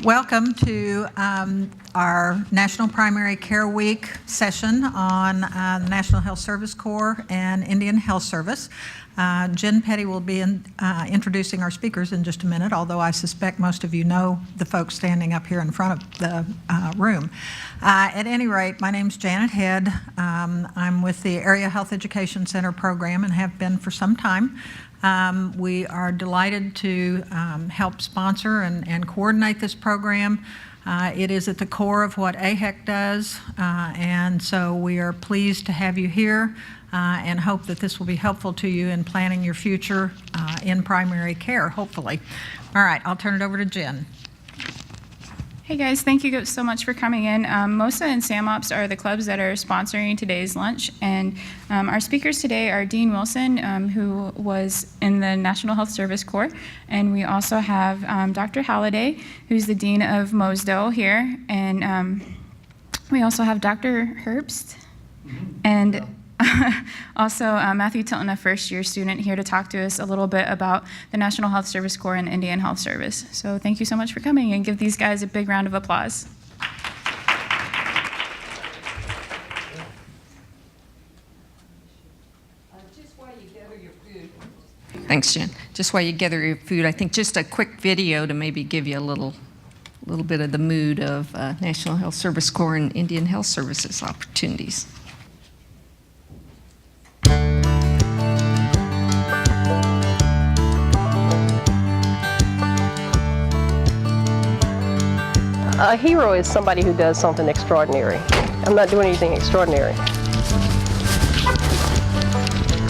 Welcome to our National Primary Care Week session on the National Health Service Corps and Indian Health Service. Jen Petty will be introducing our speakers in just a minute, although I suspect most of you know the folks standing up here in front of the room. At any rate, my name's Janet Head. I'm with the Area Health Education Center program and have been for some time. We are delighted to help sponsor and coordinate this program. It is at the core of what AHEC does, and so we are pleased to have you here and hope that this will be helpful to you in planning your future in primary care, hopefully. All right, I'll turn it over to Jen. Hey guys, thank you so much for coming in. MOSA and SAMOPS are the clubs that are sponsoring today's lunch, and our speakers today are Dean Wilson, who was in the National Health Service Corps, and we also have Dr. Halliday, who's the Dean of MOSDO here, and we also have Dr. Herbst, and also Matthew Tilton, a first-year student, here to talk to us a little bit about the National Health Service Corps and Indian Health Service. So thank you so much for coming, and give these guys a big round of applause. Thanks, Jen. Just while you gather your food, I think just a quick video to maybe give you a little bit of the mood of National Health Service Corps and Indian Health Services opportunities. A hero is somebody who does something extraordinary. I'm not doing anything extraordinary.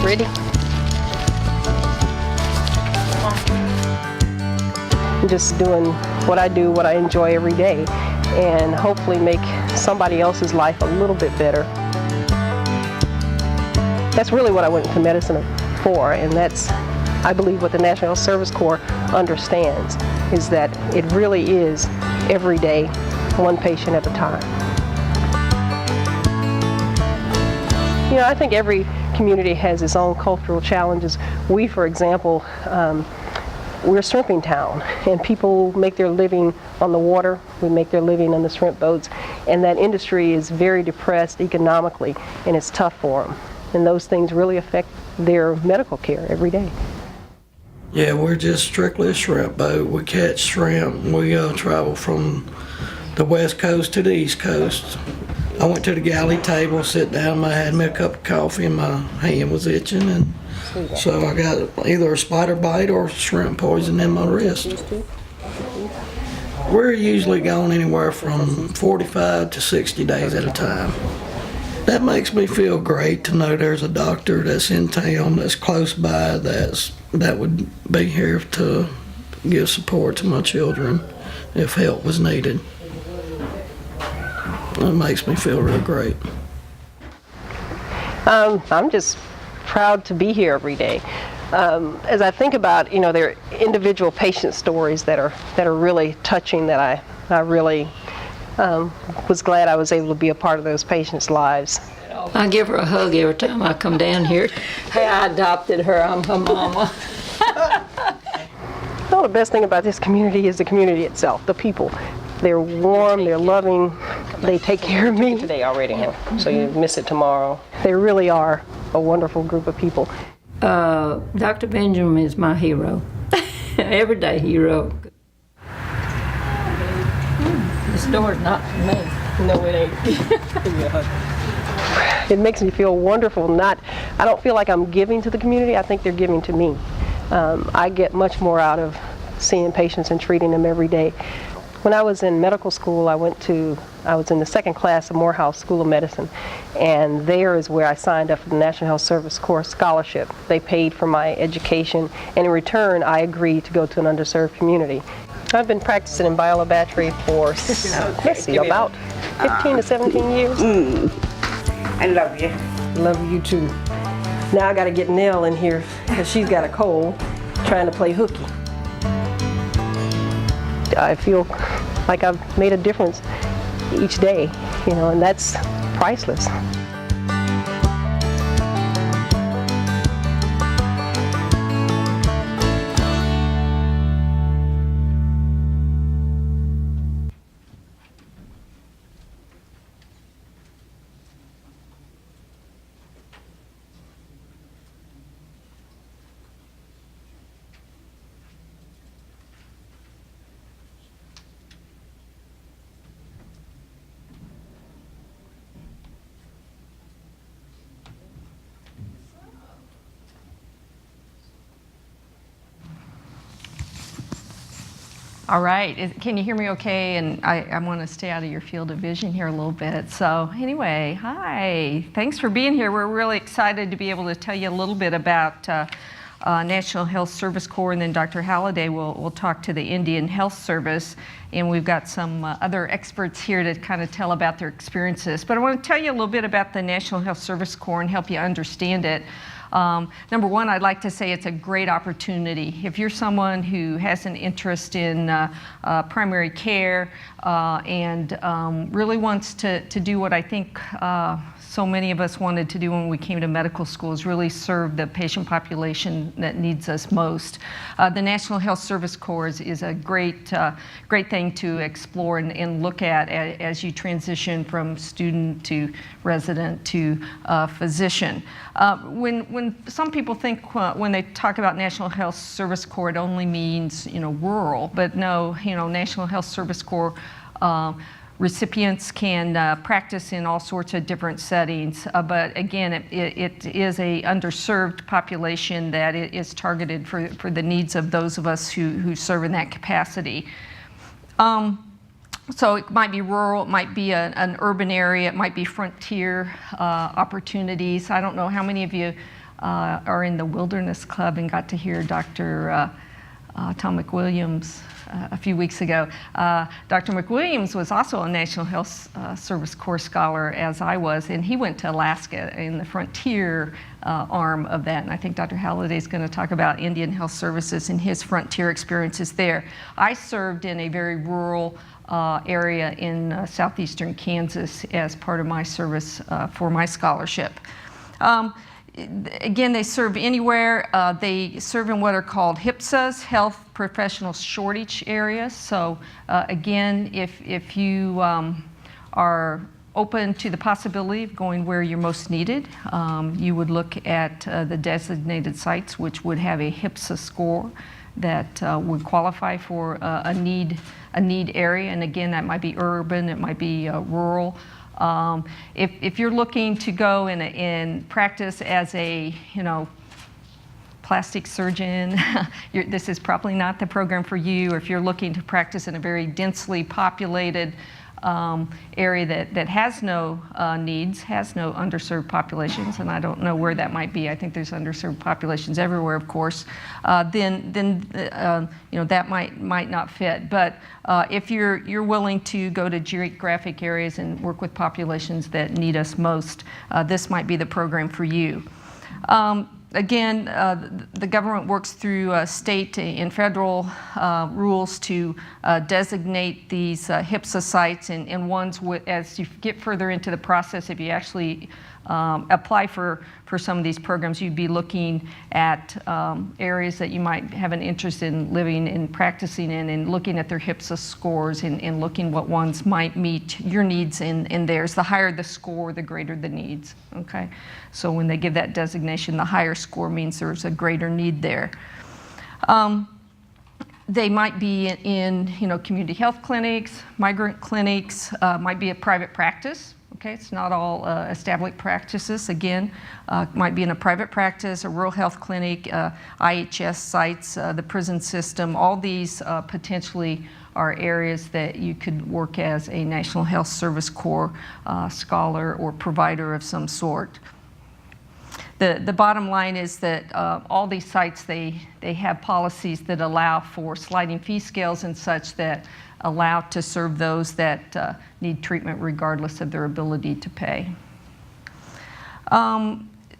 Ready? I'm just doing what I do, what I enjoy every day, and hopefully make somebody else's life a little bit better. That's really what I went into medicine for, and that's, I believe, what the National Health Service Corps understands, is that it really is every day, one patient at a time. You know, I think every community has its own cultural challenges. We, for example, we're a shrimping town, and people make their living on the water. We make their living on the shrimp boats, and that industry is very depressed economically, and it's tough for them. And those things really affect their medical care every day. Yeah, we're just strictly a shrimp boat. We catch shrimp. We travel from the west coast to the east coast. I went to the galley table, sit down, I had me a cup of coffee, and my hand was itching, and so I got either a spider bite or shrimp poison in my wrist. We're usually gone anywhere from 45 to 60 days at a time. That makes me feel great to know there's a doctor that's in town, that's close by, that would be here to give support to my children if help was needed. It makes me feel real great. I'm just proud to be here every day. As I think about, you know, there are individual patient stories that are really touching, that I really was glad I was able to be a part of those patients' lives. I give her a hug every time I come down here. Hey, I adopted her. I'm her mama. Well, the best thing about this community is the community itself, the people. They're warm, they're loving, they take care of me. Today already, so you miss it tomorrow. They really are a wonderful group of people. Dr. Benjamin is my hero. Everyday hero. This door's not for me. No, it ain't. It makes me feel wonderful. I don't feel like I'm giving to the community. I think they're giving to me. I get much more out of seeing patients and treating them every day. When I was in medical school, I was in the second class of Morehouse School of Medicine, and there is where I signed up for the National Health Service Corps scholarship. They paid for my education, and in return, I agreed to go to an underserved community. I've been practicing in Biola Battery for, let's see, about 15 to 17 years. I love you. Love you too. Now I got to get Nell in here because she's got a cold, trying to play hooky. I feel like I've made a difference each day, you know, and that's priceless. All right. Can you hear me okay? And I want to stay out of your field of vision here a little bit. So anyway, hi. Thanks for being here. We're really excited to be able to tell you a little bit about National Health Service Corps, and then Dr. Halliday will talk to the Indian Health Service. And we've got some other experts here to kind of tell about their experiences. But I want to tell you a little bit about the National Health Service Corps and help you understand it. Number one, I'd like to say it's a great opportunity. If you're someone who has an interest in primary care and really wants to do what I think so many of us wanted to do when we came to medical school, is really serve the patient population that needs us most. The National Health Service Corps is a great thing to explore and look at as you transition from student to resident to physician. When some people think when they talk about National Health Service Corps, it only means rural, but no, National Health Service Corps recipients can practice in all sorts of different settings, but again, it is a underserved population that is targeted for the needs of those of us who serve in that capacity. So it might be rural, it might be an urban area, it might be frontier opportunities. I don't know how many of you are in the Wilderness Club and got to hear Dr. Tom McWilliams a few weeks ago. Dr. McWilliams was also a National Health Service Corps scholar, as I was, and he went to Alaska in the frontier arm of that. And I think Dr. Halliday is going to talk about Indian Health Services and his frontier experiences there. I served in a very rural area in southeastern Kansas as part of my service for my scholarship. Again, they serve anywhere. They serve in what are called HPSAs, Health Professional Shortage Areas. So again, if you are open to the possibility of going where you're most needed, you would look at the designated sites which would have a HPSA score that would qualify for a need area. And again, that might be urban, it might be rural. If you're looking to go and practice as a plastic surgeon, this is probably not the program for you. Or if you're looking to practice in a very densely populated area that has no needs, has no underserved populations, and I don't know where that might be. I think there's underserved populations everywhere, of course. Then that might not fit. But if you're willing to go to geographic areas and work with populations that need us most, this might be the program for you. Again, the government works through state and federal rules to designate these HPSA sites, and ones as you get further into the process, if you actually apply for some of these programs, you'd be looking at areas that you might have an interest in living and practicing in, and looking at their HPSA scores and looking what ones might meet your needs and theirs. The higher the score, the greater the needs, okay? So when they give that designation, the higher score means there's a greater need there. They might be in community health clinics, migrant clinics, might be a private practice. Okay, it's not all established practices. Again, might be in a private practice, a rural health clinic, IHS sites, the prison system. All these potentially are areas that you could work as a National Health Service Corps scholar or provider of some sort. The bottom line is that all these sites, they have policies that allow for sliding fee scales and such that allow to serve those that need treatment regardless of their ability to pay.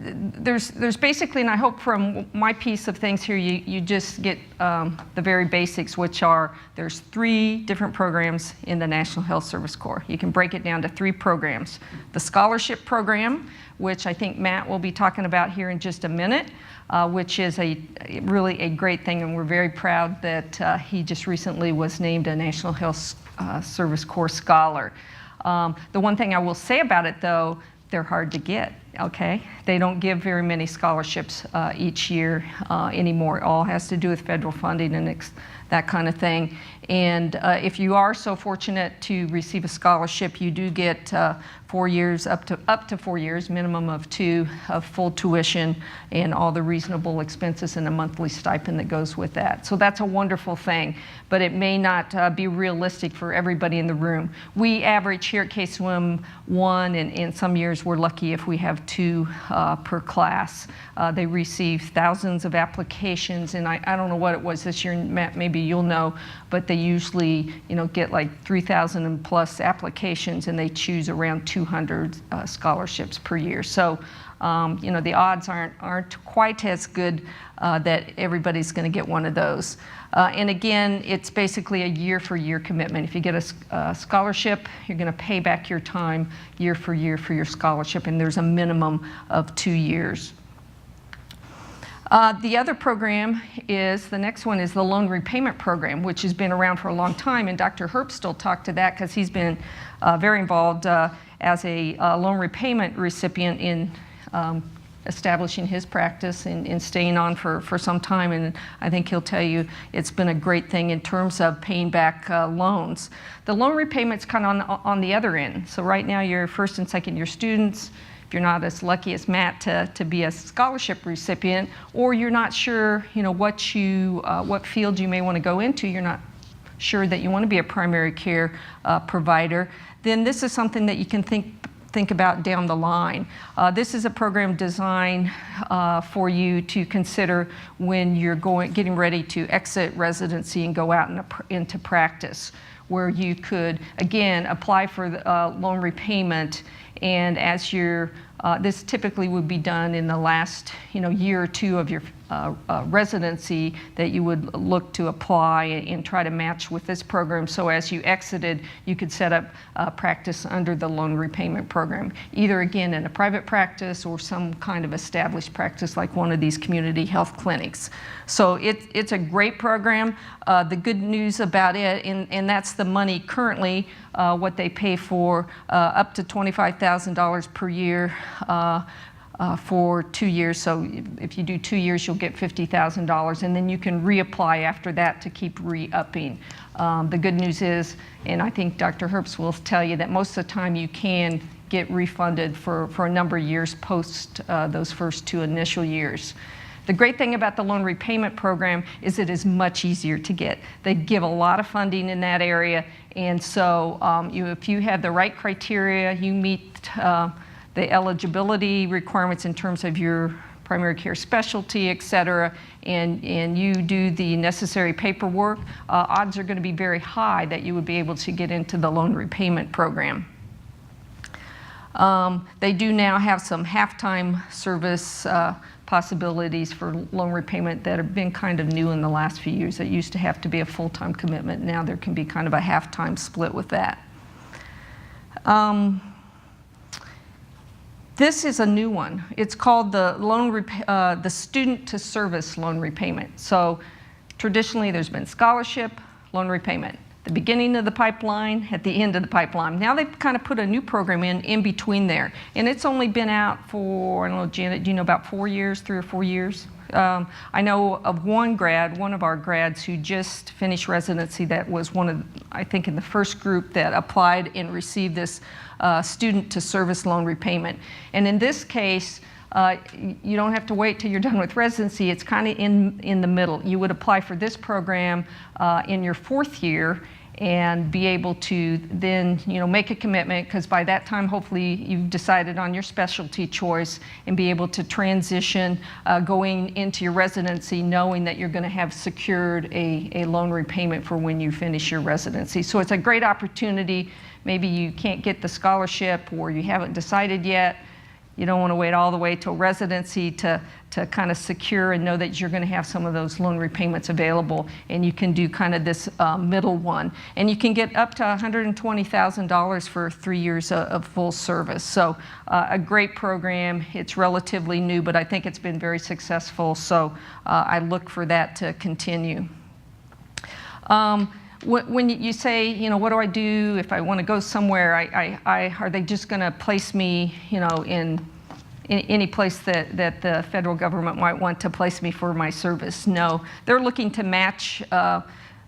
There's basically, and I hope from my piece of things here, you just get the very basics, which are there's 3 different programs in the National Health Service Corps. You can break it down to 3 programs. The scholarship program, which I think Matt will be talking about here in just a minute, which is really a great thing, and we're very proud that he just recently was named a National Health Service Corps scholar. The one thing I will say about it, though, they're hard to get, okay? They don't give very many scholarships each year anymore. It all has to do with federal funding, and that kind of thing. And if you are so fortunate to receive a scholarship, you do get 4 years, up to 4 years, minimum of 2, of full tuition and all the reasonable expenses and a monthly stipend that goes with that. So that's a wonderful thing, but it may not be realistic for everybody in the room. We average here at K-SWIM 1, and in some years we're lucky if we have 2 per class. They receive thousands of applications, and I don't know what it was this year, Matt, maybe you'll know, but they usually get like 3,000 and plus applications, and they choose around 200 scholarships per year. So the odds aren't quite as good that everybody's going to get one of those. And again, it's basically a year-for-year commitment. If you get a scholarship, you're going to pay back your time year for year for your scholarship, and there's a minimum of 2 years. The other program is, the next one is the loan repayment program, which has been around for a long time, and Dr. Herbst will talk to that because he's been very involved as a loan repayment recipient in establishing his practice and staying on for some time, and I think he'll tell you it's been a great thing in terms of paying back loans. The loan repayment's kind of on the other end. So right now you're first and second year students. If you're not as lucky as Matt to be a scholarship recipient, or you're not sure what field you may want to go into, you're not sure that you want to be a primary care provider, then this is something that you can think about down the line. This is a program designed for you to consider when you're getting ready to exit residency and go out into practice, where you could, again, apply for the loan repayment, and as this typically would be done in the last year or 2 of your residency, that you would look to apply and try to match with this program. So as you exited, you could set up practice under the loan repayment program, either again in a private practice or some kind of established practice like one of these community health clinics. So it's a great program. The good news about it, and that's the money currently, what they pay for, up to $25,000 per year for 2 years. So if you do 2 years, you'll get $50,000, and then you can reapply after that to keep re-upping. The good news is, and I think Dr. Herbst will tell you, that most of the time you can get refunded for a number of years post those first 2 initial years. The great thing about the loan repayment program is it is much easier to get. They give a lot of funding in that area, and so if you have the right criteria, you meet the eligibility requirements in terms of your primary care specialty, et cetera, and you do the necessary paperwork, odds are going to be very high that you would be able to get into the loan repayment program. They do now have some half-time service possibilities for loan repayment that have been kind of new in the last few years. It used to have to be a full-time commitment. Now there can be kind of a half-time split with that. This is a new one. It's called the student to service loan repayment. So traditionally there's been scholarship, loan repayment, the beginning of the pipeline, at the end of the pipeline. Now they've kind of put a new program in between there. And it's only been out for, I don't know, Janet, do you know, about 4 years, 3 or 4 years? I know of one of our grads who just finished residency that was I think in the first group that applied and received this student to service loan repayment. And in this case, you don't have to wait till you're done with residency. It's kind of in the middle. You would apply for this program in your 4th year and be able to then make a commitment, because by that time hopefully you've decided on your specialty choice, and be able to transition going into your residency knowing that you're going to have secured a loan repayment for when you finish your residency. So it's a great opportunity. Maybe you can't get the scholarship or you haven't decided yet. You don't want to wait all the way till residency to kind of secure and know that you're going to have some of those loan repayments available, and you can do kind of this middle one. And you can get up to $120,000 for 3 years of full service. So a great program. It's relatively new, but I think it's been very successful, so I look for that to continue. When you say, what do I do if I want to go somewhere? Are they just going to place me, in any place that the federal government might want to place me for my service? No, they're looking to match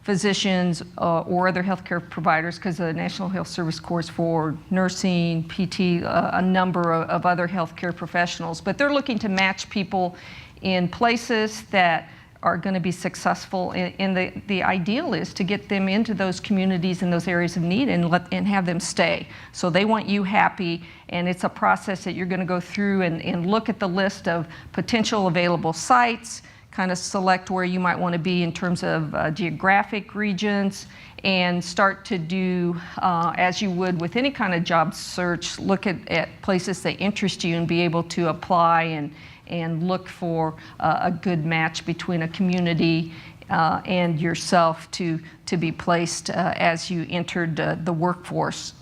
physicians or other healthcare providers, because the National Health Service Corps is for nursing, PT, a number of other healthcare professionals. But they're looking to match people in places that are going to be successful, and the ideal is to get them into those communities and those areas of need and have them stay. So they want you happy, and it's a process that you're going to go through and look at the list of potential available sites, kind of select where you might want to be in terms of geographic regions, and start to do, as you would with any kind of job search, look at places that interest you and be able to apply and look for a good match between a community and yourself to be placed as you entered the workforce.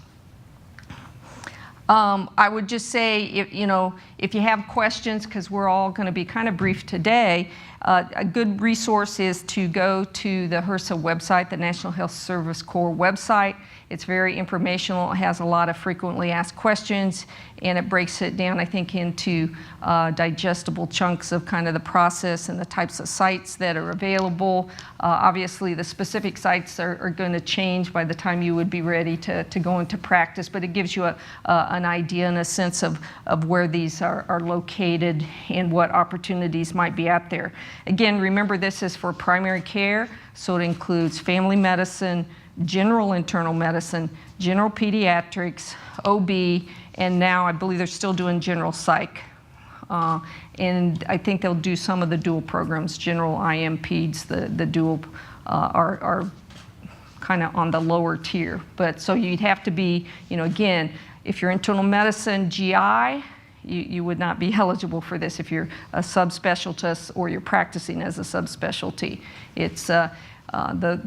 I would just say, if you have questions, because we're all going to be kind of brief today, a good resource is to go to the HRSA website, the National Health Service Corps website. It's very informational. It has a lot of frequently asked questions, and it breaks it down, I think, into digestible chunks of kind of the process and the types of sites that are available. Obviously, the specific sites are going to change by the time you would be ready to go into practice, but it gives you an idea and a sense of where these are located and what opportunities might be out there. Again, remember, this is for primary care, so it includes family medicine, general internal medicine, general pediatrics, OB, and now I believe they're still doing general psych. And I think they'll do some of the dual programs, general IM peds, the dual are kind of on the lower tier. But so you'd have to be, again, if you're internal medicine, GI, you would not be eligible for this if you're a subspecialist or you're practicing as a subspecialty. It's the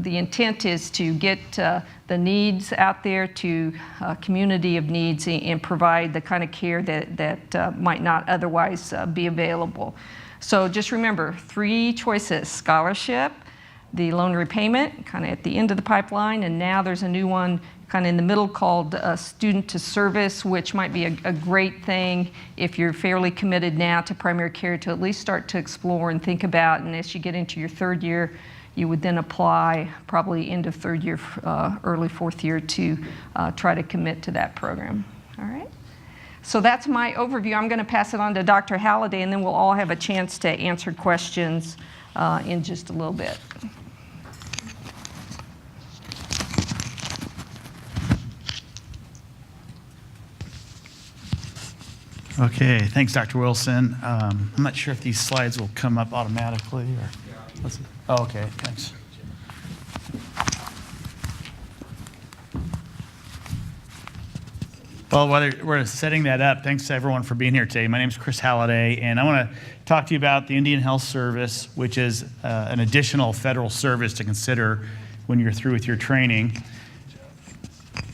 intent is to get the needs out there to a community of needs and provide the kind of care that might not otherwise be available. So just remember, 3 choices: scholarship, the loan repayment, kind of at the end of the pipeline, and now there's a new one kind of in the middle called student to service, which might be a great thing if you're fairly committed now to primary care to at least start to explore and think about, and as you get into your 3rd year, you would then apply probably end of 3rd year, early 4th year to try to commit to that program. All right? So that's my overview. I'm going to pass it on to Dr. Halliday, and then we'll all have a chance to answer questions in just a little bit. Okay, thanks, Dr. Wilson. I'm not sure if these slides will come up automatically or. Oh, okay, thanks. Well, while we're setting that up, thanks to everyone for being here today. My name is Chris Halliday, and I want to talk to you about the Indian Health Service, which is an additional federal service to consider when you're through with your training.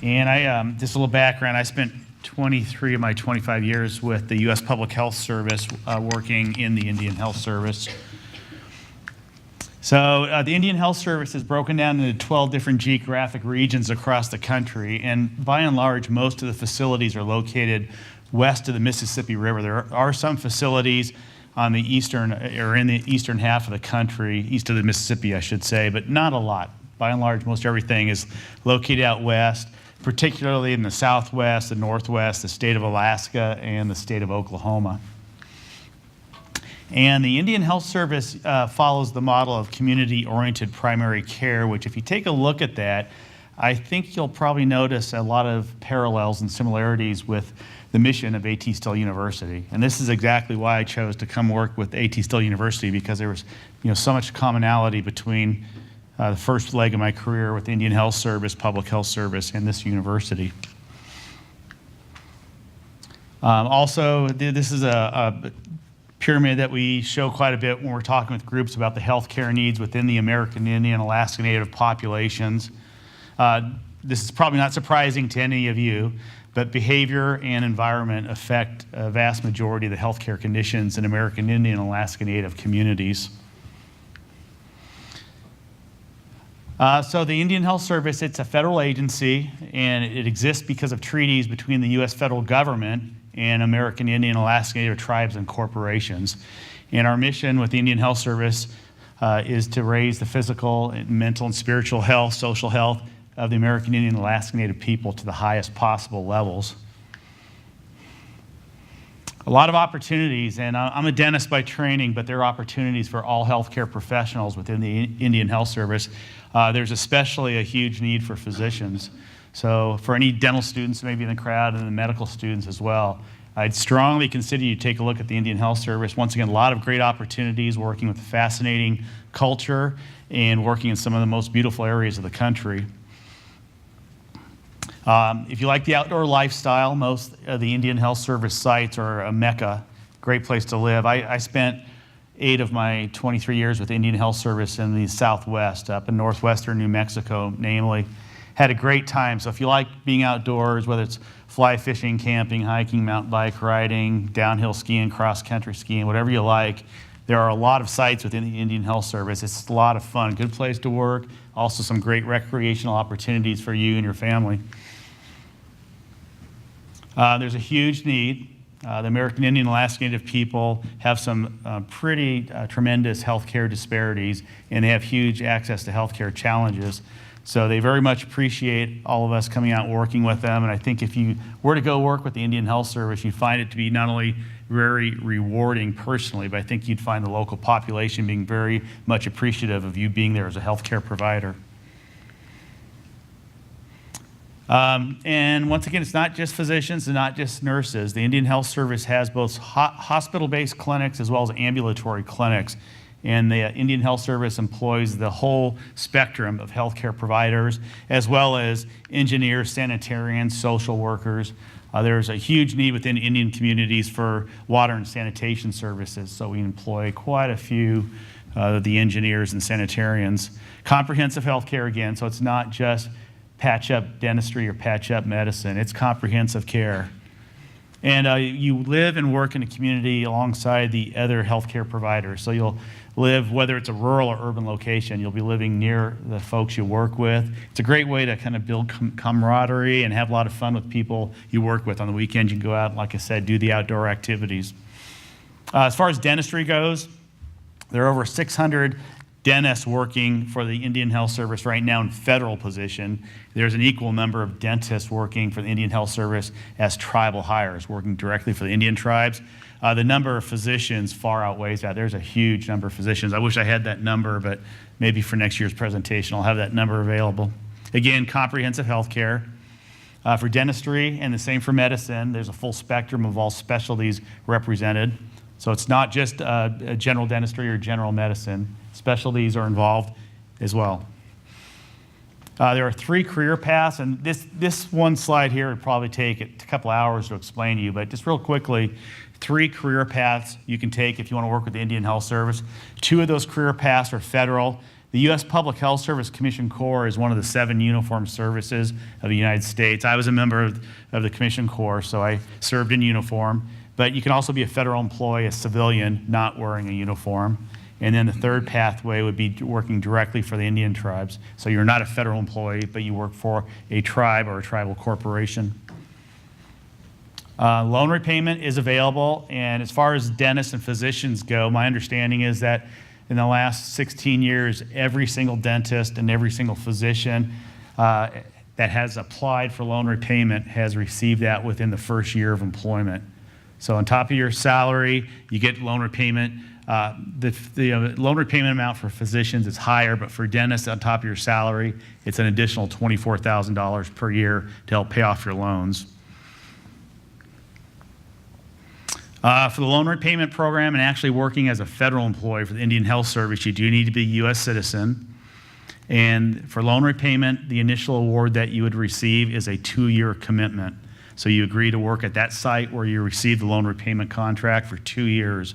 And just a little background, I spent 23 of my 25 years with the U.S. Public Health Service working in the Indian Health Service. So the Indian Health Service is broken down into 12 different geographic regions across the country, and by and large, most of the facilities are located west of the Mississippi River. There are some facilities on the eastern, or in the eastern half of the country, east of the Mississippi, I should say, but not a lot. By and large, most everything is located out west, particularly in the Southwest, the Northwest, the state of Alaska, and the state of Oklahoma. And the Indian Health Service follows the model of community-oriented primary care, which if you take a look at that, I think you'll probably notice a lot of parallels and similarities with the mission of A.T. Still University. And this is exactly why I chose to come work with A.T. Still University, because there was so much commonality between the first leg of my career with Indian Health Service, Public Health Service, and this university. Also, this is a pyramid that we show quite a bit when we're talking with groups about the healthcare needs within the American Indian and Alaska Native populations. This is probably not surprising to any of you, but behavior and environment affect a vast majority of the healthcare conditions in American Indian and Alaska Native communities. So the Indian Health Service, it's a federal agency, and it exists because of treaties between the U.S. federal government and American Indian, Alaska Native tribes and corporations. And our mission with the Indian Health Service is to raise the physical, and mental, and spiritual health, social health of the American Indian and Alaska Native people to the highest possible levels. A lot of opportunities, and I'm a dentist by training, but there are opportunities for all healthcare professionals within the Indian Health Service. There's especially a huge need for physicians. So for any dental students maybe in the crowd and the medical students as well, I'd strongly consider you take a look at the Indian Health Service. Once again, a lot of great opportunities working with a fascinating culture and working in some of the most beautiful areas of the country. If you like the outdoor lifestyle, most of the Indian Health Service sites are a mecca, great place to live. I spent 8 of my 23 years with Indian Health Service in the Southwest, up in northwestern New Mexico, namely. Had a great time. So if you like being outdoors, whether it's fly fishing, camping, hiking, mountain bike riding, downhill skiing, cross-country skiing, whatever you like, there are a lot of sites within the Indian Health Service. It's a lot of fun, good place to work, also some great recreational opportunities for you and your family. There's a huge need. The American Indian and Alaska Native people have some pretty tremendous healthcare disparities, and they have huge access to healthcare challenges. So they very much appreciate all of us coming out and working with them. And I think if you were to go work with the Indian Health Service, you'd find it to be not only very rewarding personally, but I think you'd find the local population being very much appreciative of you being there as a healthcare provider. And once again, it's not just physicians and not just nurses. The Indian Health Service has both hospital-based clinics as well as ambulatory clinics. And the Indian Health Service employs the whole spectrum of healthcare providers, as well as engineers, sanitarians, social workers. There's a huge need within Indian communities for water and sanitation services, so we employ quite a few of the engineers and sanitarians. Comprehensive healthcare again, so it's not just patch-up dentistry or patch-up medicine. It's comprehensive care. And you live and work in a community alongside the other healthcare providers. So you'll live, whether it's a rural or urban location, you'll be living near the folks you work with. It's a great way to kind of build camaraderie and have a lot of fun with people you work with. On the weekends, you can go out and, like I said, do the outdoor activities. As far as dentistry goes, there are over 600 dentists working for the Indian Health Service right now in federal position. There's an equal number of dentists working for the Indian Health Service as tribal hires, working directly for the Indian tribes. The number of physicians far outweighs that. There's a huge number of physicians. I wish I had that number, but maybe for next year's presentation, I'll have that number available. Again, comprehensive health care. For dentistry, and the same for medicine, there's a full spectrum of all specialties represented. So it's not just general dentistry or general medicine. Specialties are involved as well. There are 3 career paths, and this one slide here would probably take a couple hours to explain to you, but just real quickly, 3 career paths you can take if you want to work with the Indian Health Service. 2 of those career paths are federal. The U.S. Public Health Service Commission Corps is one of the 7 uniformed services of the United States. I was a member of the Commission Corps, so I served in uniform. But you can also be a federal employee, a civilian, not wearing a uniform. And then the 3rd pathway would be working directly for the Indian tribes. So you're not a federal employee, but you work for a tribe or a tribal corporation. Loan repayment is available, and as far as dentists and physicians go, my understanding is that in the last 16 years, every single dentist and every single physician that has applied for loan repayment has received that within the first year of employment. So on top of your salary, you get loan repayment. The loan repayment amount for physicians is higher, but for dentists, on top of your salary, it's an additional $24,000 per year to help pay off your loans. For the loan repayment program and actually working as a federal employee for the Indian Health Service, you do need to be a U.S. citizen. And for loan repayment, the initial award that you would receive is a 2-year commitment. So you agree to work at that site where you receive the loan repayment contract for 2 years.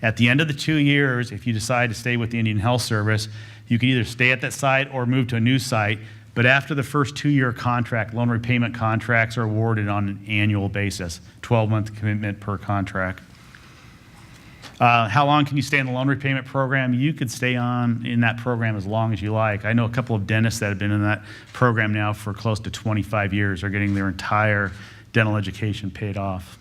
At the end of the 2 years, if you decide to stay with the Indian Health Service, you can either stay at that site or move to a new site. But after the first 2-year contract, loan repayment contracts are awarded on an annual basis, 12-month commitment per contract. How long can you stay in the loan repayment program? You could stay on in that program as long as you like. I know a couple of dentists that have been in that program now for close to 25 years. They're getting their entire dental education paid off.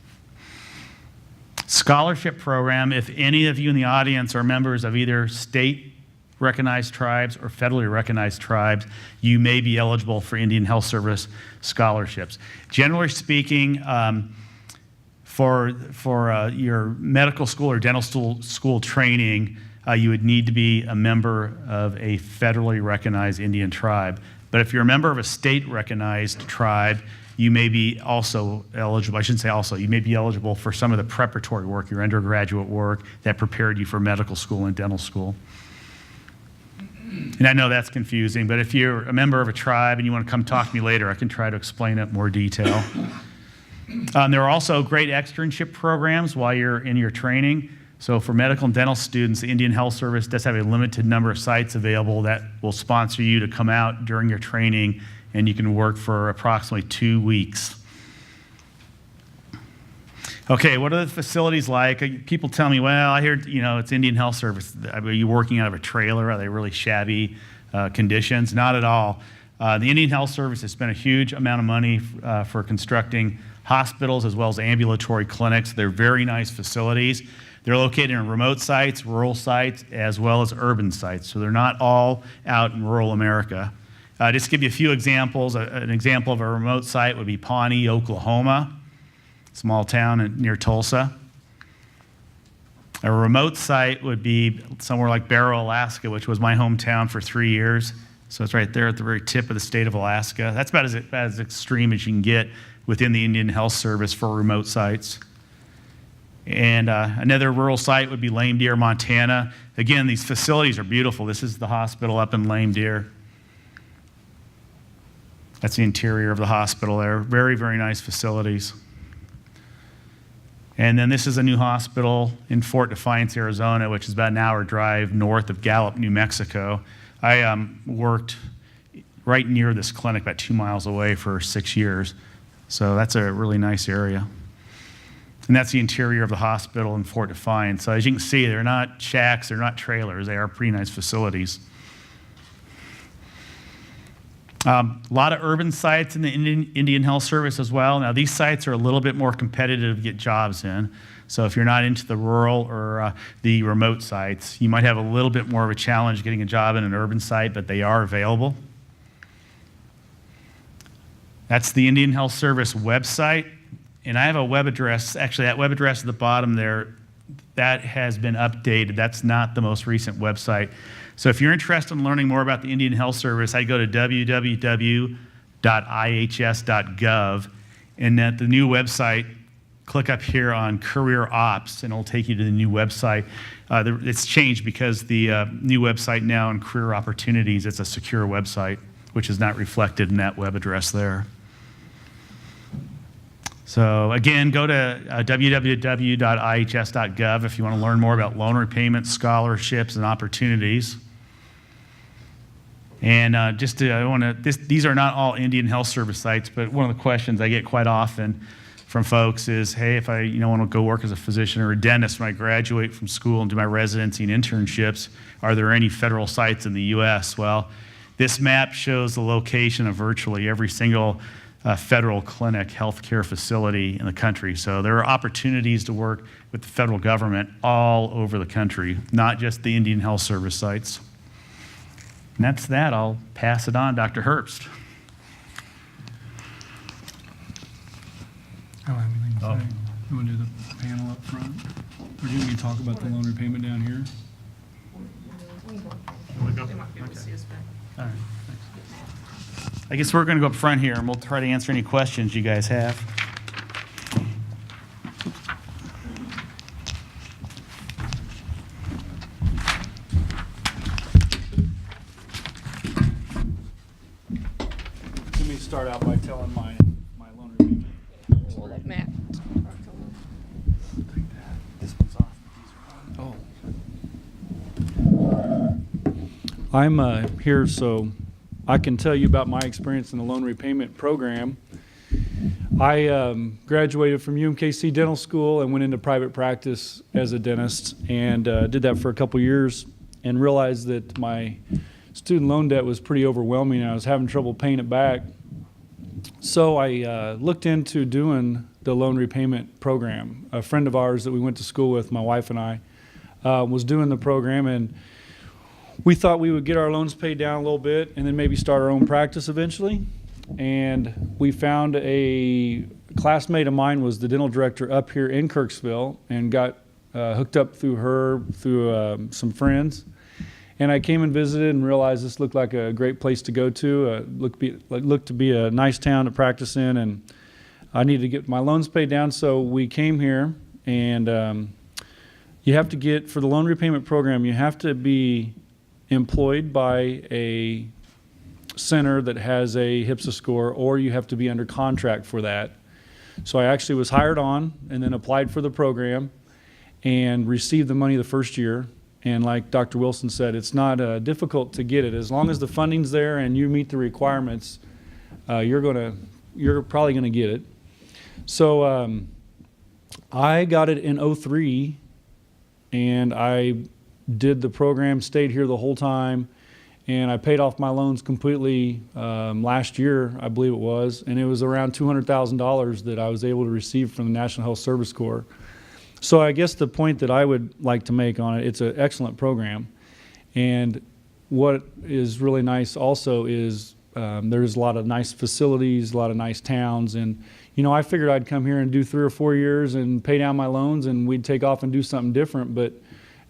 Scholarship program, if any of you in the audience are members of either state recognized tribes or federally recognized tribes, you may be eligible for Indian Health Service scholarships. Generally speaking, for your medical school or dental school training, you would need to be a member of a federally recognized Indian tribe. But if you're a member of a state recognized tribe, you may be also eligible, I shouldn't say also, you may be eligible for some of the preparatory work, your undergraduate work that prepared you for medical school and dental school. And I know that's confusing, but if you're a member of a tribe and you want to come talk to me later, I can try to explain it in more detail. There are also great externship programs while you're in your training. So for medical and dental students, the Indian Health Service does have a limited number of sites available that will sponsor you to come out during your training, and you can work for approximately 2 weeks. Okay, what are the facilities like? People tell me, well, I hear, it's Indian Health Service. Are you working out of a trailer? Are they really shabby conditions? Not at all. The Indian Health Service has spent a huge amount of money for constructing hospitals as well as ambulatory clinics. They're very nice facilities. They're located in remote sites, rural sites, as well as urban sites. So they're not all out in rural America. Just to give you a few examples, an example of a remote site would be Pawnee, Oklahoma, small town near Tulsa. A remote site would be somewhere like Barrow, Alaska, which was my hometown for 3 years. So it's right there at the very tip of the state of Alaska. That's about as extreme as you can get within the Indian Health Service for remote sites. And another rural site would be Lame Deer, Montana. Again, these facilities are beautiful. This is the hospital up in Lame Deer. That's the interior of the hospital there. Very, very nice facilities. And then this is a new hospital in Fort Defiance, Arizona, which is about an hour drive north of Gallup, New Mexico. I worked right near this clinic, about 2 miles away for 6 years. So that's a really nice area. And that's the interior of the hospital in Fort Defiance. So as you can see, they're not shacks, they're not trailers, they are pretty nice facilities. A lot of urban sites in the Indian Health Service as well. Now these sites are a little bit more competitive to get jobs in. So if you're not into the rural or the remote sites, you might have a little bit more of a challenge getting a job in an urban site, but they are available. That's the Indian Health Service website. And I have a web address, actually that web address at the bottom there, that has been updated. That's not the most recent website. So if you're interested in learning more about the Indian Health Service, I'd go to www.ihs.gov, and at the new website, click up here on Career Ops, and it'll take you to the new website. It's changed because the new website now in Career Opportunities, it's a secure website, which is not reflected in that web address there. So again, go to www.ihs.gov if you want to learn more about loan repayment, scholarships, and opportunities. And these are not all Indian Health Service sites, but one of the questions I get quite often from folks is, hey, if I want to go work as a physician or a dentist when I graduate from school and do my residency and internships, are there any federal sites in the U.S.? Well, this map shows the location of virtually every single federal clinic, healthcare facility in the country. So there are opportunities to work with the federal government all over the country, not just the Indian Health Service sites. And that's that. I'll pass it on, Dr. Herbst. I don't have anything to say. You want to do the panel up front? Or do you want me to talk about the loan repayment down here? All right, thanks. I guess we're going to go up front here, and we'll try to answer any questions you guys have. Let me start out by telling my loan repayment. We'll let Matt. This one's off. I'm here so I can tell you about my experience in the loan repayment program. I graduated from UMKC Dental School and went into private practice as a dentist, and did that for a couple years and realized that my student loan debt was pretty overwhelming and I was having trouble paying it back. So I looked into doing the loan repayment program. A friend of ours that we went to school with, my wife and I, was doing the program, and we thought we would get our loans paid down a little bit and then maybe start our own practice eventually. And we found a classmate of mine was the dental director up here in Kirksville and got hooked up through some friends. And I came and visited and realized this looked like a great place to go to. Looked to be a nice town to practice in, and I needed to get my loans paid down. So we came here, and you have to get, for the loan repayment program, you have to be employed by a center that has a HPSA score, or you have to be under contract for that. So I actually was hired on and then applied for the program and received the money the first year. And like Dr. Wilson said, it's not difficult to get it. As long as the funding's there and you meet the requirements, you're probably gonna get it. So I got it in '03, and I did the program, stayed here the whole time, and I paid off my loans completely last year, I believe it was, and it was around $200,000 that I was able to receive from the National Health Service Corps. So I guess the point that I would like to make on it, it's an excellent program. And what is really nice also is there's a lot of nice facilities, a lot of nice towns. And, you know, I figured I'd come here and do 3 or 4 years and pay down my loans and we'd take off and do something different. But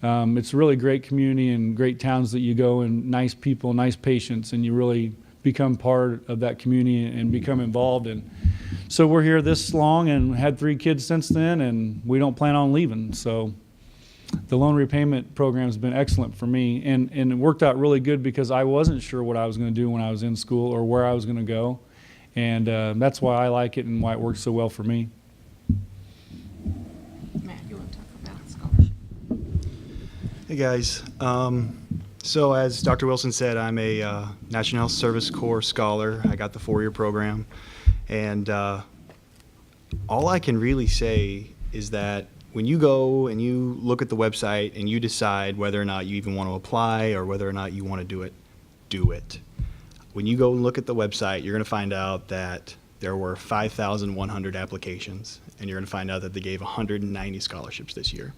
it's a really great community and great towns that you go, and nice people, nice patients, and you really become part of that community and become involved. And so we're here this long and had 3 kids since then, and we don't plan on leaving. So the loan repayment program has been excellent for me, and it worked out really good because I wasn't sure what I was going to do when I was in school or where I was going to go. And that's why I like it and why it works so well for me. Matt, you want to talk about scholarship? Hey guys, so as Dr. Wilson said, I'm a National Health Service Corps scholar. I got the 4-year program, and all I can really say is that when you go and you look at the website and you decide whether or not you even want to apply or whether or not you want to do it, do it. When you go and look at the website, you're going to find out that there were 5,100 applications, and you're going to find out that they gave 190 scholarships this year.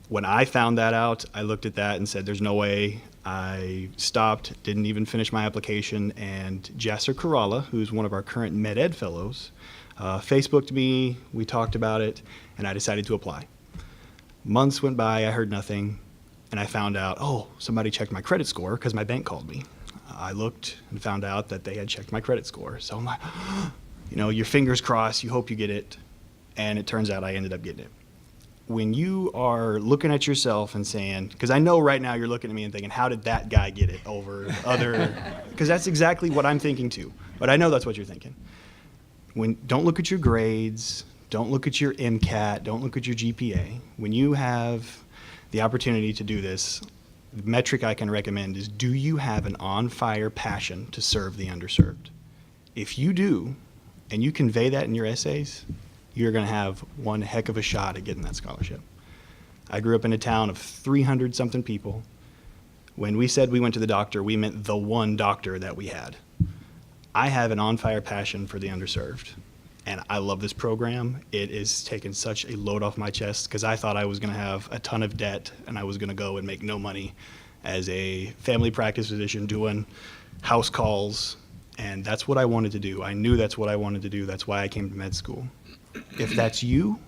When I found that out, I looked at that and said, there's no way. I stopped, didn't even finish my application, and Jasser Kerala, who's one of our current Med Ed fellows, Facebooked me, we talked about it, and I decided to apply. Months went by, I heard nothing, and I found out, oh, somebody checked my credit score because my bank called me. I looked and found out that they had checked my credit score. So I'm like, you know, your fingers crossed, you hope you get it, and it turns out I ended up getting it. When you are looking at yourself and saying, because I know right now you're looking at me and thinking, how did that guy get it over other, because that's exactly what I'm thinking too, but I know that's what you're thinking. Don't look at your grades, don't look at your MCAT, don't look at your GPA. When you have the opportunity to do this, the metric I can recommend is, do you have an on-fire passion to serve the underserved? If you do, and you convey that in your essays, you're going to have one heck of a shot at getting that scholarship. I grew up in a town of 300-something people. When we said we went to the doctor, we meant the one doctor that we had. I have an on-fire passion for the underserved, and I love this program. It has taken such a load off my chest because I thought I was going to have a ton of debt and I was going to go and make no money as a family practice physician doing house calls, and that's what I wanted to do. I knew that's what I wanted to do. That's why I came to med school. If that's you,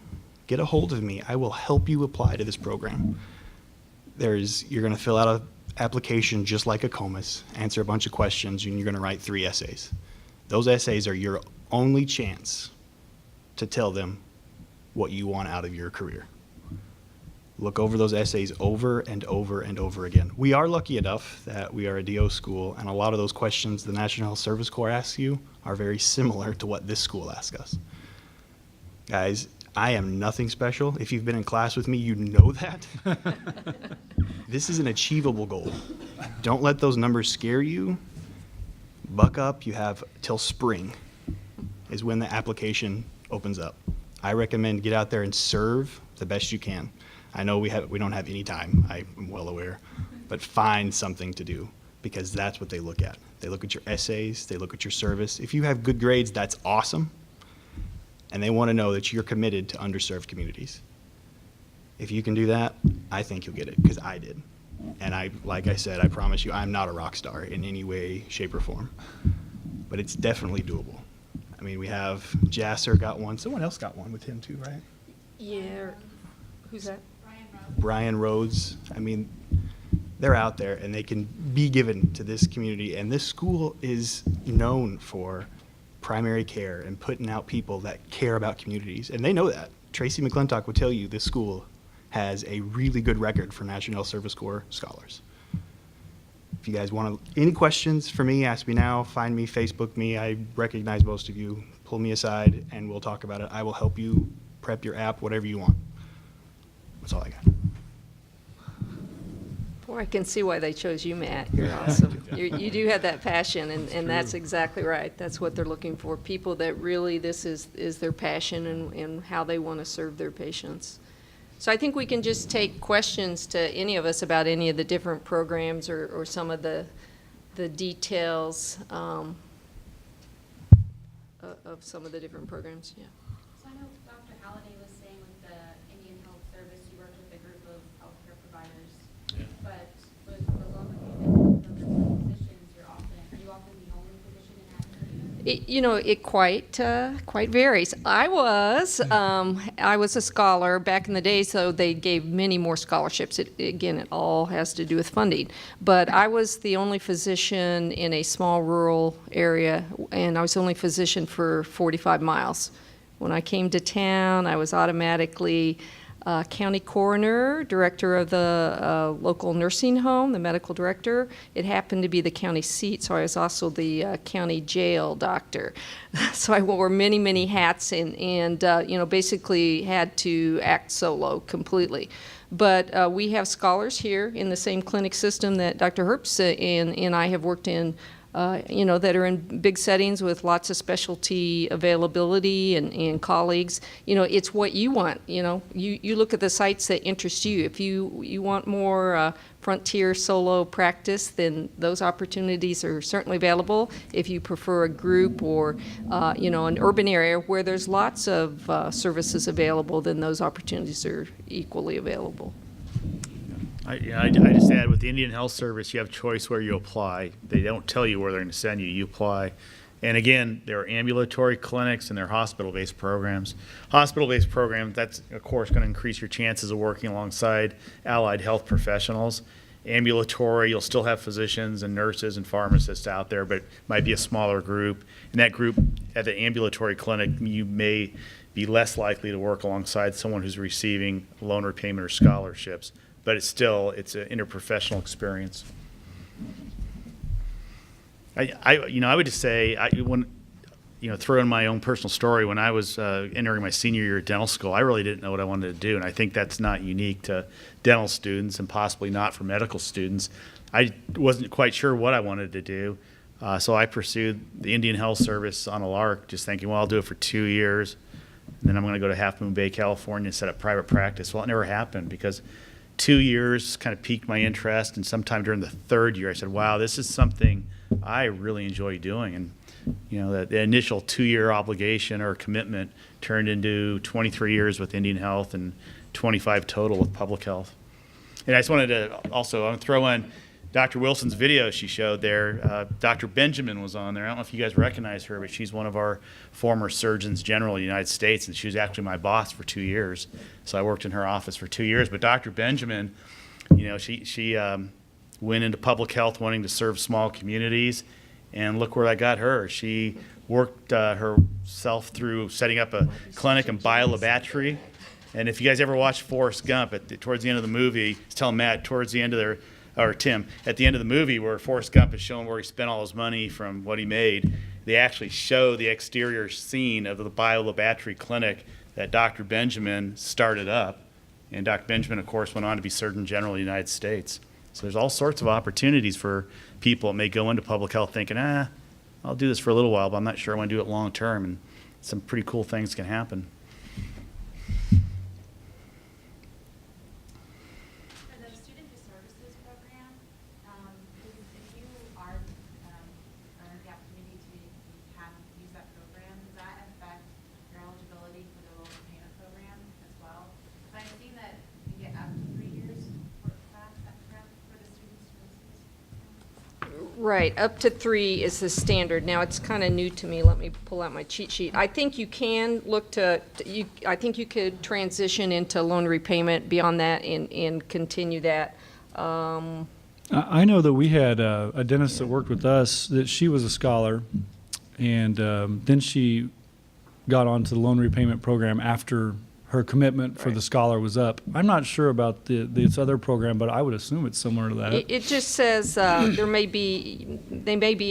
get a hold of me. I will help you apply to this program. You're going to fill out an application just like a COMIS, answer a bunch of questions, and you're going to write 3 essays. Those essays are your only chance to tell them what you want out of your career. Look over those essays over and over and over again. We are lucky enough that we are a DO school, and a lot of those questions the National Health Service Corps asks you are very similar to what this school asks us. Guys, I am nothing special. If you've been in class with me, you know that. This is an achievable goal. Don't let those numbers scare you. Buck up. You have till spring is when the application opens up. I recommend get out there and serve the best you can. I know we don't have any time, I'm well aware, but find something to do because that's what they look at. They look at your essays, they look at your service. If you have good grades, that's awesome. And they want to know that you're committed to underserved communities. If you can do that, I think you'll get it, because I did. And like I said, I promise you, I'm not a rock star in any way, shape, or form. But it's definitely doable. I mean, we have Jasser got one. Someone else got one with him too, right? Yeah. Who's that? Brian Rhodes. I mean, they're out there and they can be given to this community. And this school is known for primary care and putting out people that care about communities. And they know that. Tracy McClintock will tell you this school has a really good record for National Health Service Corps scholars. If you guys want any questions for me, ask me now, find me, Facebook me. I recognize most of you. Pull me aside and we'll talk about it. I will help you prep your app, whatever you want. That's all I got. Boy, I can see why they chose you, Matt. You're awesome. You do have that passion, and that's exactly right. That's what they're looking for. People that really, this is their passion and how they want to serve their patients. So I think we can just take questions to any of us about any of the different programs or some of the details of some of the different programs. Yeah. So I know Dr. Halliday was saying with the Indian Health Service, you worked with a group of healthcare providers, but with the loan repayment program physicians, are you often the only physician in that area? It quite varies. I was a scholar back in the day, so they gave many more scholarships. It all has to do with funding. But I was the only physician in a small rural area, and I was the only physician for 45 miles. When I came to town, I was automatically county coroner, director of the local nursing home, the medical director. It happened to be the county seat, so I was also the county jail doctor. So I wore many, many hats and basically had to act solo completely. But we have scholars here in the same clinic system that Dr. Herbst and I have worked in, that are in big settings with lots of specialty availability and colleagues. It's what you want. You look at the sites that interest you. If you want more frontier solo practice, then those opportunities are certainly available. If you prefer a group or, an urban area where there's lots of services available, then those opportunities are equally available. I just add with the Indian Health Service, you have choice where you apply. They don't tell you where they're going to send you. You apply. And again, there are ambulatory clinics and there are hospital-based programs. Hospital-based programs, that's, of course, going to increase your chances of working alongside allied health professionals. Ambulatory, you'll still have physicians and nurses and pharmacists out there, but it might be a smaller group. And that group at the ambulatory clinic, you may be less likely to work alongside someone who's receiving loan repayment or scholarships. But it's an interprofessional experience. I would just say, throw in my own personal story. When I was entering my senior year at dental school, I really didn't know what I wanted to do, and I think that's not unique to dental students and possibly not for medical students. I wasn't quite sure what I wanted to do, so I pursued the Indian Health Service on a lark, just thinking, well, I'll do it for 2 years, and then I'm going to go to Half Moon Bay, California, and set up private practice. Well, it never happened because 2 years kind of piqued my interest, and sometime during the third year I said, wow, this is something I really enjoy doing. And the initial 2-year obligation or commitment turned into 23 years with Indian Health and 25 total with public health. And I just wanted to also throw in Dr. Wilson's video she showed there. Dr. Benjamin was on there. I don't know if you guys recognize her, but she's one of our former surgeons general in the United States, and she was actually my boss for 2 years. So I worked in her office for 2 years. But Dr. Benjamin, she went into public health wanting to serve small communities, and look where that got her. She worked herself through setting up a clinic in Bio-La-Battery. And if you guys ever watched Forrest Gump, towards the end of the movie, I was telling Matt, towards the end of Tim, at the end of the movie where Forrest Gump is showing where he spent all his money from what he made, they actually show the exterior scene of the Bio-La-Battery clinic that Dr. Benjamin started up. And Dr. Benjamin, of course, went on to be Surgeon General of the United States. So there's all sorts of opportunities for people that may go into public health thinking, I'll do this for a little while, but I'm not sure I want to do it long term. And some pretty cool things can happen. Right, up to 3 is the standard. Now, it's kind of new to me. Let me pull out my cheat sheet. I think you can look I think you could transition into loan repayment beyond that and continue that. I know that we had a dentist that worked with us, that she was a scholar, and then she got onto the loan repayment program after her commitment for the scholar was up. I'm not sure about this other program, but I would assume it's similar to that. It just says they may be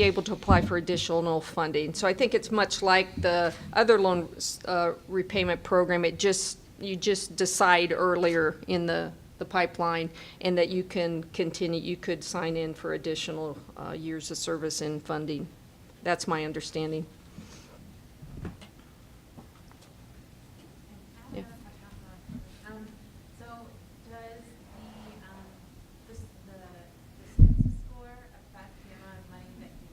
able to apply for additional funding. So I think it's much like the other loan repayment program. You just decide earlier in the pipeline, and that you can continue. You could sign in for additional years of service and funding. That's my understanding. So does the census score affect the amount of money that you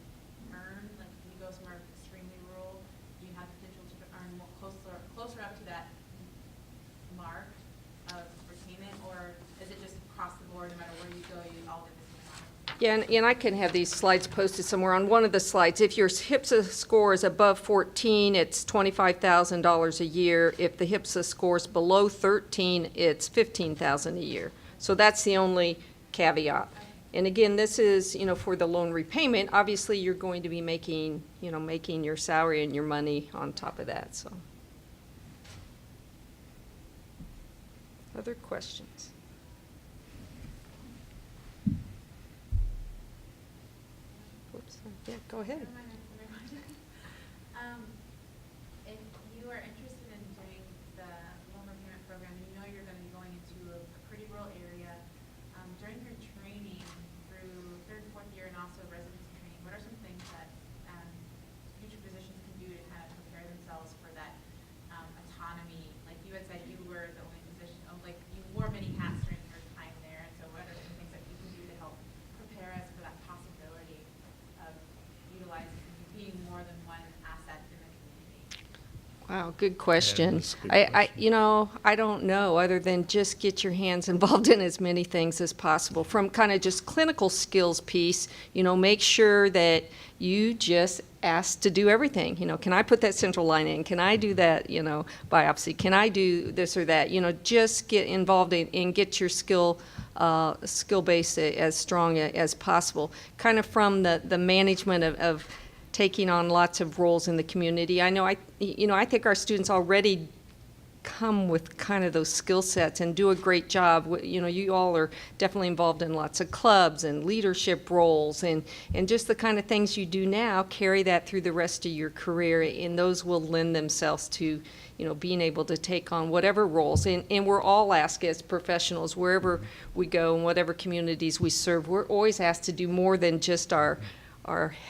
earn? Like if you go somewhere extremely rural, you have potential to earn more closer up to that mark of repayment, or is it just across the board, no matter where you go, you all get the same amount? Yeah, and I can have these slides posted somewhere. On one of the slides, if your HPSA score is above 14, it's $25,000 a year. If the HPSA score is below 13, it's $15,000 a year. So that's the only caveat. And again, this is, for the loan repayment. Obviously, you're going to be making your salary and your money on top of that. So, other questions? Yeah, go ahead. If you are interested in doing the loan repayment program, you know you're going to be going into a pretty rural area. During your training through 3rd and 4th year and also residency training, what are some things that future physicians can do to kind of prepare themselves for that autonomy? Like you had said, you were the only physician, like you wore many hats during your time there, and so what are some things that you can do to help prepare us for that possibility of utilizing, being more than one asset in the community? Wow, good question. that's a good question. I don't know, other than just get your hands involved in as many things as possible. From kind of just clinical skills piece, make sure that you just ask to do everything. Can I put that central line in? Can I do that, biopsy? Can I do this or that? Just get involved and get your skill base as strong as possible. Kind of from the management of taking on lots of roles in the community. I know I think our students already come with kind of those skill sets and do a great job. You all are definitely involved in lots of clubs and leadership roles, and just the kind of things you do now, carry that through the rest of your career, and those will lend themselves to being able to take on whatever roles. And we're all asked as professionals, wherever we go and whatever communities we serve, we're always asked to do more than just our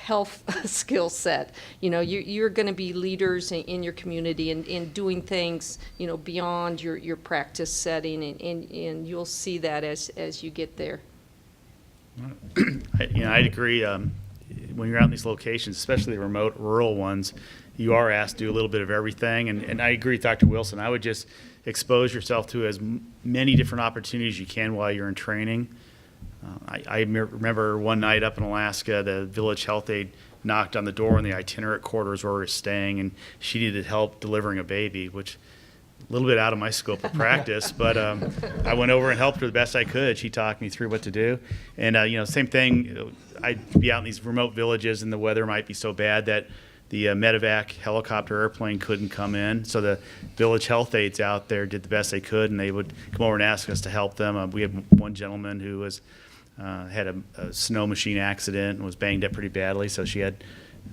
health skill set. You're going to be leaders in your community and doing things, beyond your practice setting, and you'll see that as you get there. I'd agree. When you're out in these locations, especially the remote, rural ones, you are asked to do a little bit of everything. And I agree with Dr. Wilson. I would just expose yourself to as many different opportunities as you can while you're in training. I remember one night up in Alaska, the village health aide knocked on the door in the itinerant quarters where we were staying, and she needed help delivering a baby, which a little bit out of my scope of practice, but I went over and helped her the best I could. She talked me through what to do. And, same thing, I'd be out in these remote villages and the weather might be so bad that the medevac helicopter airplane couldn't come in. So the village health aides out there did the best they could, and they would come over and ask us to help them. We had one gentleman who had a snow machine accident and was banged up pretty badly, so she had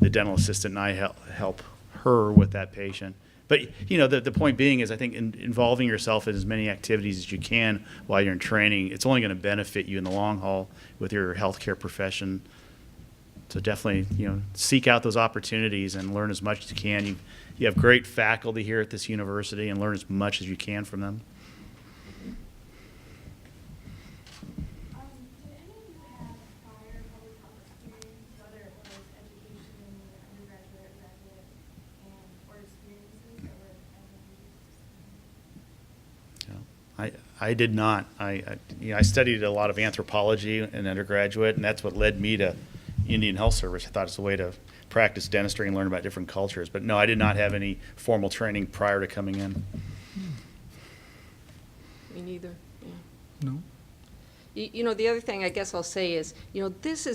the dental assistant and I help her with that patient. But the point being is, I think involving yourself in as many activities as you can while you're in training, it's only going to benefit you in the long haul with your healthcare profession. So definitely, seek out those opportunities and learn as much as you can. You have great faculty here at this university, and learn as much as you can from them. Did any of you have prior public health experience, whether it was education, undergraduate, graduate, or experiences that were I did not. I studied a lot of anthropology in undergraduate, and that's what led me to, Indian Health Service. I thought it's a way to practice dentistry and learn about different cultures. But no, I did not have any formal training prior to coming in. Me neither. Yeah. No. You know, the other thing I guess I'll say is, you know, these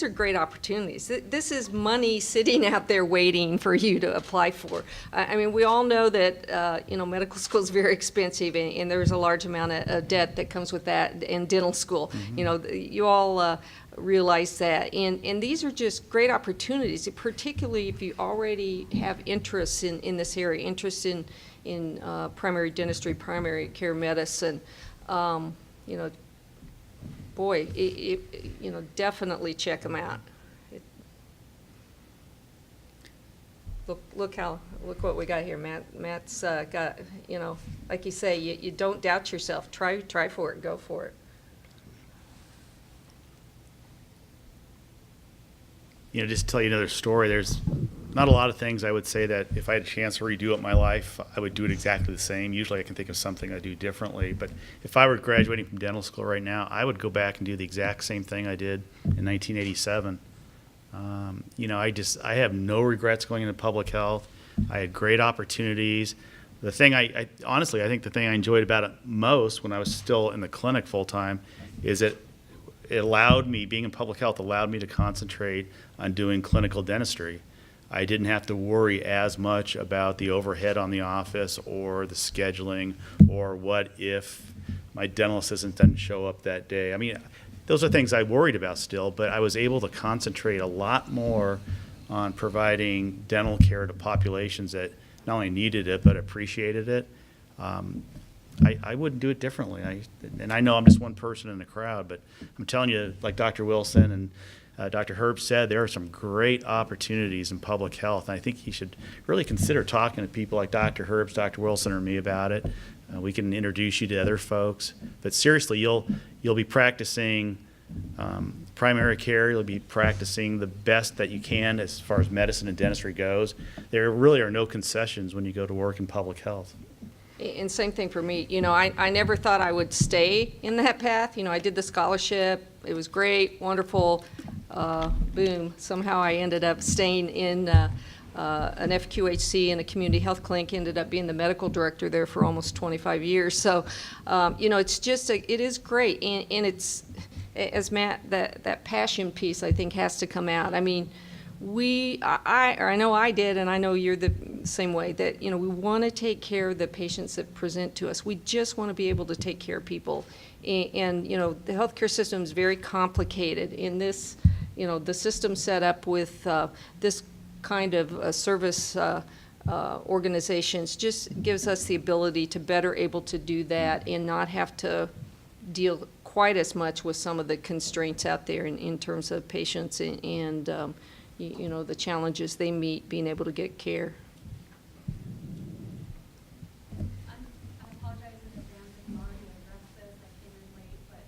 are great opportunities. This is money sitting out there waiting for you to apply for. I mean, we all know that, you know, medical school is very expensive, and there's a large amount of debt that comes with that, and dental school. Mm-hmm. You know, you all realize that. And these are just great opportunities, particularly if you already have interests in this area, interest in primary dentistry, primary care medicine. You know, boy, you know, definitely check them out. Look what we got here, Matt. Matt's got, you know, like you say, you don't doubt yourself. Try for it. Go for it. You know, just to tell you another story, there's not a lot of things I would say that if I had a chance to redo it my life, I would do it exactly the same. Usually I can think of something I'd do differently. But if I were graduating from dental school right now, I would go back and do the exact same thing I did in 1987. You know, I have no regrets going into public health. I had great opportunities. The thing honestly, I think the thing I enjoyed about it most when I was still in the clinic full time is it allowed me, being in public health allowed me to concentrate on doing clinical dentistry. I didn't have to worry as much about the overhead on the office or the scheduling or what if my dental assistant doesn't show up that day. I mean, those are things I worried about still, but I was able to concentrate a lot more on providing dental care to populations that not only needed it but appreciated it. I wouldn't do it differently. And I know I'm just one person in the crowd, but I'm telling you, like Dr. Wilson and Dr. Herb said, there are some great opportunities in public health. And I think you should really consider talking to people like Dr. Herbst, Dr. Wilson, or me about it. We can introduce you to other folks. But seriously, you'll be practicing primary care. You'll be practicing the best that you can as far as medicine and dentistry goes. There really are no concessions when you go to work in public health. And same thing for me. You know, I never thought I would stay in that path. You know, I did the scholarship. It was great, wonderful. Boom. Somehow I ended up staying in an FQHC and a community health clinic, ended up being the medical director there for almost 25 years. So, you know, it's just, it is great. And it's, as Matt, that passion piece I think has to come out. I mean, I know I did, and I know you're the same way, that, you know, we want to take care of the patients that present to us. We just want to be able to take care of people. And you know, the healthcare system is very complicated. In this, you know, the system set up with this kind of service organizations just gives us the ability to better able to do that and not have to deal quite as much with some of the constraints out there in terms of patients and you know, the challenges they meet being able to get care. I apologize in advance if you already addressed this, I came in late, but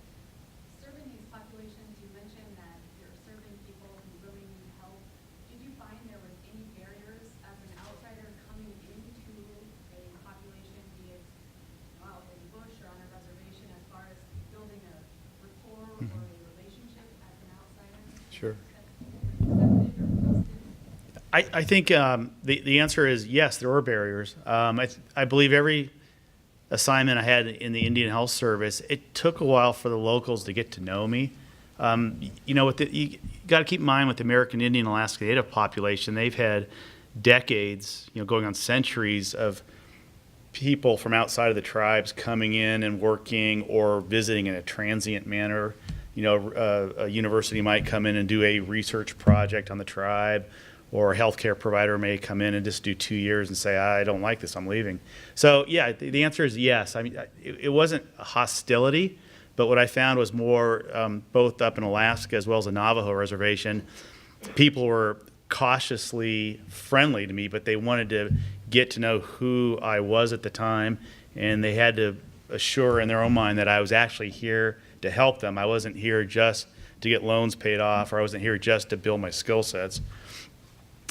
serving these populations, you mentioned that you're serving people who really need help. Did you find there was any barriers as an outsider coming into a population, be it out in the bush or on a reservation, as far as building a rapport or a relationship as an outsider? Sure. Accepted or trusted? I think the answer is yes, there were barriers. I believe every assignment I had in the Indian Health Service, it took a while for the locals to get to know me. You know, you got to keep in mind with the American Indian Alaska Native population, they've had decades, you know, going on centuries of people from outside of the tribes coming in and working or visiting in a transient manner. You know, a university might come in and do a research project on the tribe, or a healthcare provider may come in and just do 2 years and say, I don't like this, I'm leaving. So yeah, the answer is yes. I mean, it wasn't a hostility, but what I found was more, both up in Alaska as well as the Navajo reservation, people were cautiously friendly to me, but they wanted to get to know who I was at the time, and they had to assure in their own mind that I was actually here to help them. I wasn't here just to get loans paid off, or I wasn't here just to build my skill sets.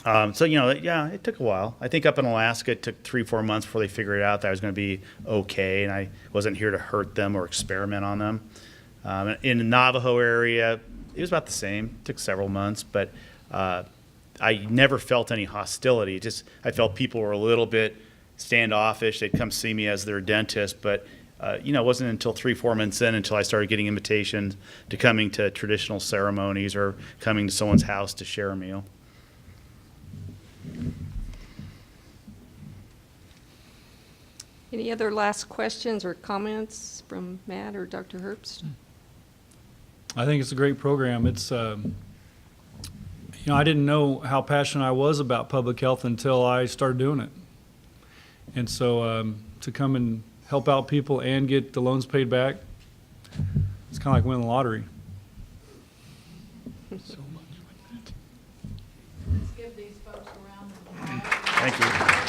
So, you know, yeah, it took a while. I think up in Alaska, it took 3-4 months before they figured out that I was going to be okay, and I wasn't here to hurt them or experiment on them. In the Navajo area, It was about the same. Took several months, but I never felt any hostility. Just I felt people were a little bit standoffish. They'd come see me as their dentist, but it wasn't until 3-4 months in until I started getting invitations to coming to traditional ceremonies or coming to someone's house to share a meal. Any other last questions or comments from Matt or Dr. Herbst? I think it's a great program. It's, I didn't know how passionate I was about public health until I started doing it. And so to come and help out people and get the loans paid back, it's kind of like winning the lottery. Let's give these folks a round of applause. Thank you.